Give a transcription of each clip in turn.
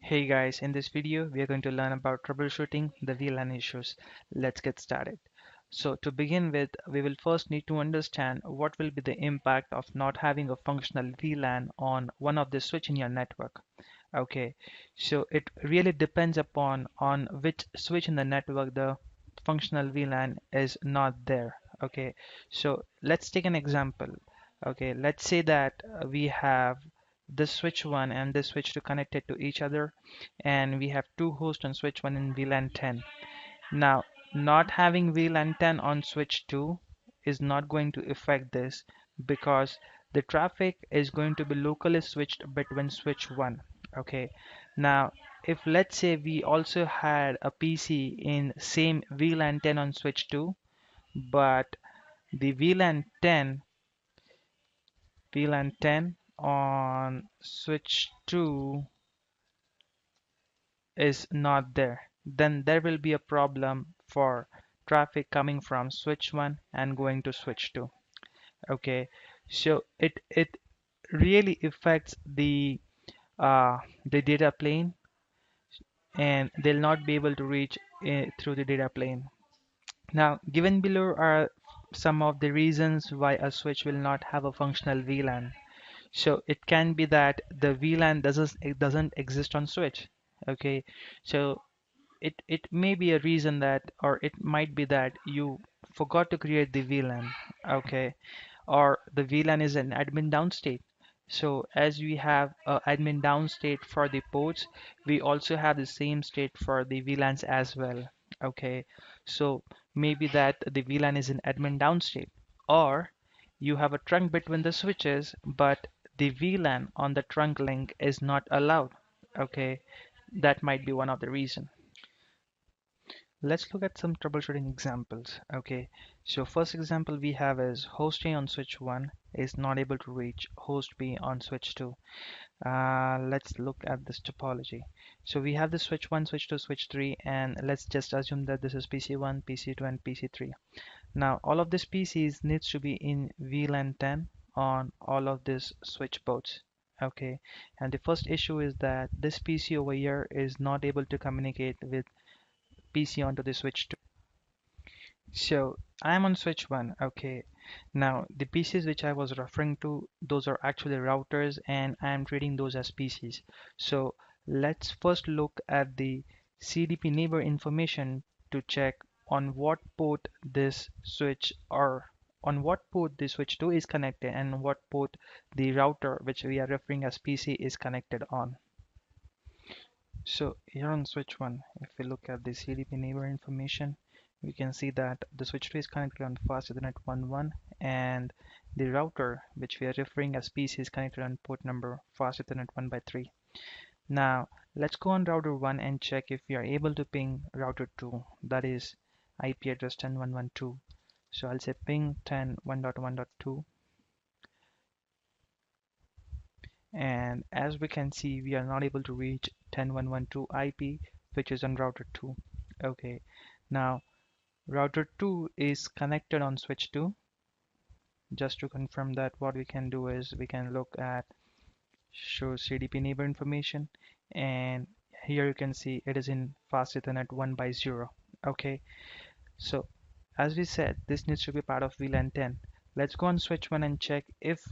Hey guys, in this video we are going to learn about troubleshooting the VLAN issues. Let's get started. So to begin with, we will first need to understand what will be the impact of not having a functional VLAN on one of the switch in your network. Okay, so it really depends upon on which switch in the network the functional VLAN is not there. Okay, so let's take an example. Okay, let's say that we have this switch 1 and this switch 2 connected to each other, and we have two hosts on switch 1 in VLAN 10. Now, not having VLAN 10 on switch 2 is not going to affect this because the traffic is going to be locally switched between switch 1. Okay, now if let's say we also had a PC in same VLAN 10 on switch 2, but the VLAN 10 on switch 2 is not there, then there will be a problem for traffic coming from switch 1 and going to switch 2. Okay, so it really affects the data plane, and they'll not be able to reach through the data plane. Now, given below are some of the reasons why a switch will not have a functional VLAN. So it can be that the VLAN doesn't exist on switch. Okay, so it may be a reason that, or it might be that you forgot to create the VLAN. Okay, or the VLAN is an admin downstate. So as we have admin downstate for the ports, we also have the same state for the VLANs as well. Okay, so maybe that the VLAN is an admin downstate, or you have a trunk between the switches, but the VLAN on the trunk link is not allowed. Okay, that might be one of the reasons. Let's look at some troubleshooting examples. Okay, so first example we have is host A on switch 1 is not able to reach host B on switch 2. Let's look at this topology. So we have the switch 1, switch 2, switch 3, and let's just assume that this is PC1, PC2, and PC3. Now all of these PCs needs to be in VLAN 10 on all of these switch ports. Okay, and the first issue is that this PC over here is not able to communicate with PC onto the switch 2. So I'm on switch 1. Okay, now the PCs which I was referring to, those are actually routers, and I'm treating those as PCs. So let's first look at the CDP neighbor information to check on what port this switch, or on what port the switch 2 is connected, and what port the router which we are referring as PC is connected on. So here on switch 1, if we look at the CDP neighbor information, we can see that the switch 2 is connected on fast Ethernet 1.1, and the router, which we are referring as PC, is connected on port number fast Ethernet 1x3. Now let's go on router 1 and check if we are able to ping router 2, that is IP address 10.1.1.2. So I'll say ping 10.1.1.2, and as we can see, we are not able to reach 10.1.1.2 IP, which is on router 2. Okay, now router 2 is connected on switch 2. Just to confirm that, what we can do is we can look at show CDP neighbor information, and here you can see it is in fast Ethernet 1x0. Okay, so as we said, this needs to be part of VLAN 10. Let's go on switch 1 and check if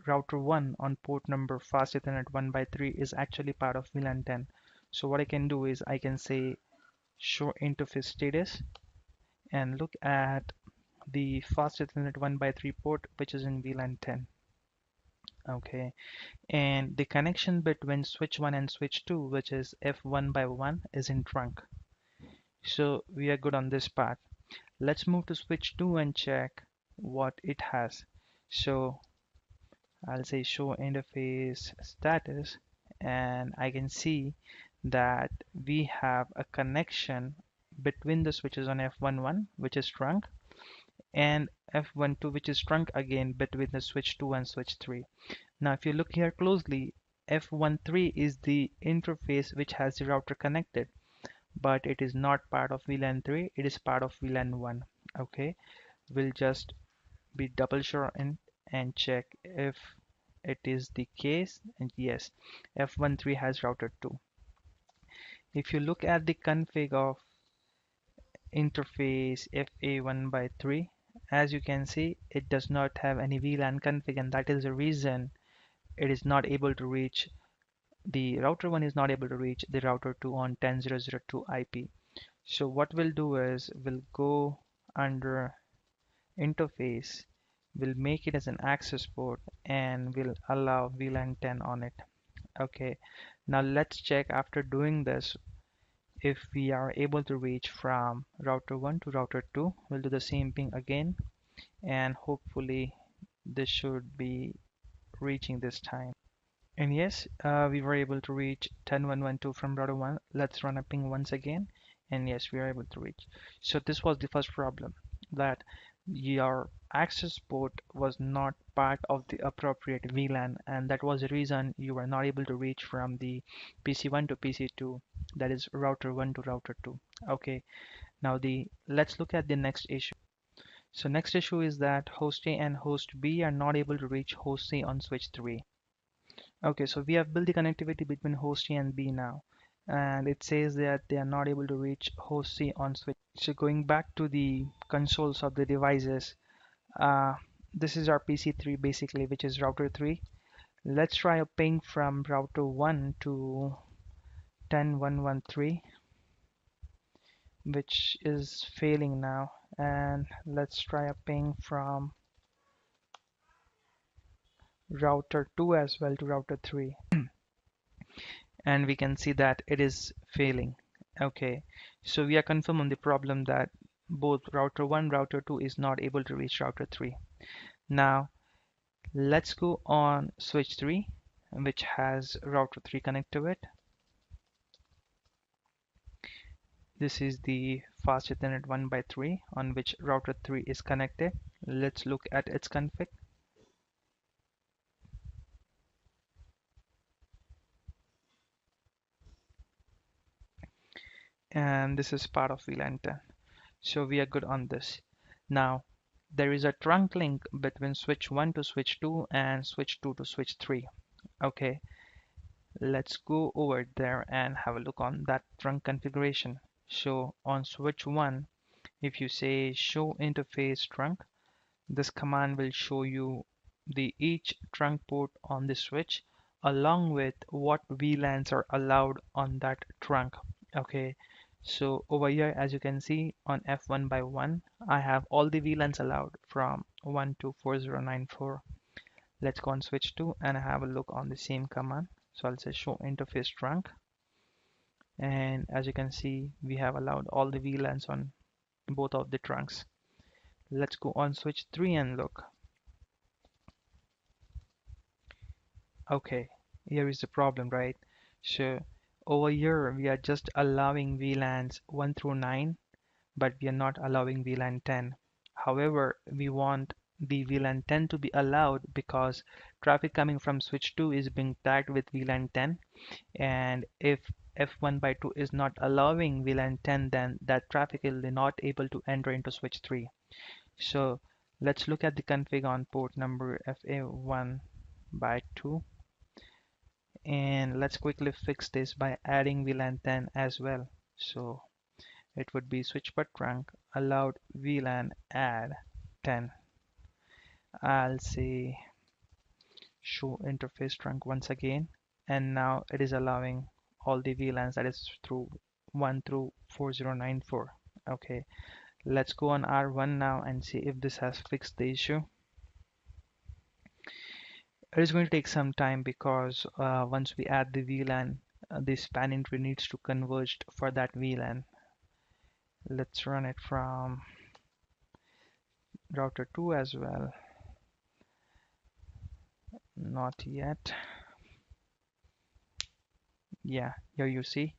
router 1 on port number fast Ethernet 1x3 is actually part of VLAN 10. So what I can do is I can say show interface status and look at the fast Ethernet 1x3 port, which is in VLAN 10. Okay, and the connection between switch 1 and switch 2, which is F1x1, is in trunk. So we are good on this part. Let's move to switch 2 and check what it has. So I'll say show interface status, and I can see that we have a connection between the switches on F11, which is trunk, and F12, which is trunk again between the switch 2 and switch 3. Now if you look here closely, F13 is the interface which has the router connected, but it is not part of VLAN 3, it is part of VLAN 1. Okay, we'll just be double sure and check if it is the case, and yes, F13 has router 2. If you look at the config of interface FA1 by 3, as you can see, it does not have any VLAN config, and that is the reason it is not able to reach the router 1 is not able to reach the router 2 on 10.0.0.2 IP. So what we'll do is we'll go under interface, we'll make it as an access port, and we'll allow VLAN 10 on it. Okay, now let's check after doing this if we are able to reach from router 1 to router 2. We'll do the same thing again, and hopefully this should be reaching this time. And yes, we were able to reach 10.1.1.2 from router 1. Let's run a ping once again, and yes, we are able to reach. So this was the first problem, that your access port was not part of the appropriate VLAN, and that was the reason you were not able to reach from the PC1 to PC2, that is router 1 to router 2. Okay, now let's look at the next issue. So next issue is that host A and host B are not able to reach host C on switch 3. Okay, so we have built the connectivity between host A and B now, and it says that they are not able to reach host C on switch. So going back to the consoles of the devices, uh, this is our PC3 basically, which is router 3. Let's try a ping from router 1 to 10.1.1.3, which is failing now, and let's try a ping from router 2 as well to router 3. And we can see that it is failing. Okay, so we are confirmed on the problem that both router 1 router 2 is not able to reach router 3. Now let's go on switch 3, which has router 3 connected to it. This is the fast Ethernet 1 by 3 on which router 3 is connected. Let's look at its config. And this is part of VLAN 10. So we are good on this. Now there is a trunk link between switch 1 to switch 2 and switch 2 to switch 3. Okay, let's go over there and have a look on that trunk configuration. So on switch 1, if you say show interface trunk, this command will show you each trunk port on the switch along with what VLANs are allowed on that trunk. Okay, so over here, as you can see on F1 by 1, I have all the VLANs allowed from 1 to 4094. Let's go on switch 2 and have a look on the same command. So I'll say show interface trunk, and as you can see, we have allowed all the VLANs on both of the trunks. Let's go on switch 3 and look. Okay, here is the problem, right? So over here we are just allowing VLANs 1 through 9, but we are not allowing VLAN 10. However, we want the VLAN 10 to be allowed because traffic coming from switch 2 is being tagged with VLAN 10, and if F1 by 2 is not allowing VLAN 10, then that traffic is not able to enter into switch 3. So let's look at the config on port number FA1 by 2, and let's quickly fix this by adding VLAN 10 as well. So it would be switch bus trunk allowed VLAN add 10. I'll say show interface trunk once again, and now it is allowing all the VLANs, that is through 1 through 4094. Okay, let's go on R1 now and see if this has fixed the issue. It is going to take some time because once we add the VLAN, the spanning tree needs to converge for that VLAN. Let's run it from router 2 as well. Not yet. Yeah, here you see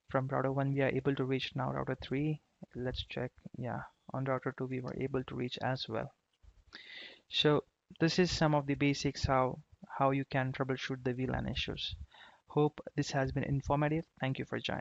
from router 1 we are able to reach now router 3. Let's check. Yeah, on router 2 we were able to reach as well. So this is some of the basics how you can troubleshoot the VLAN issues. Hope this has been informative. Thank you for joining.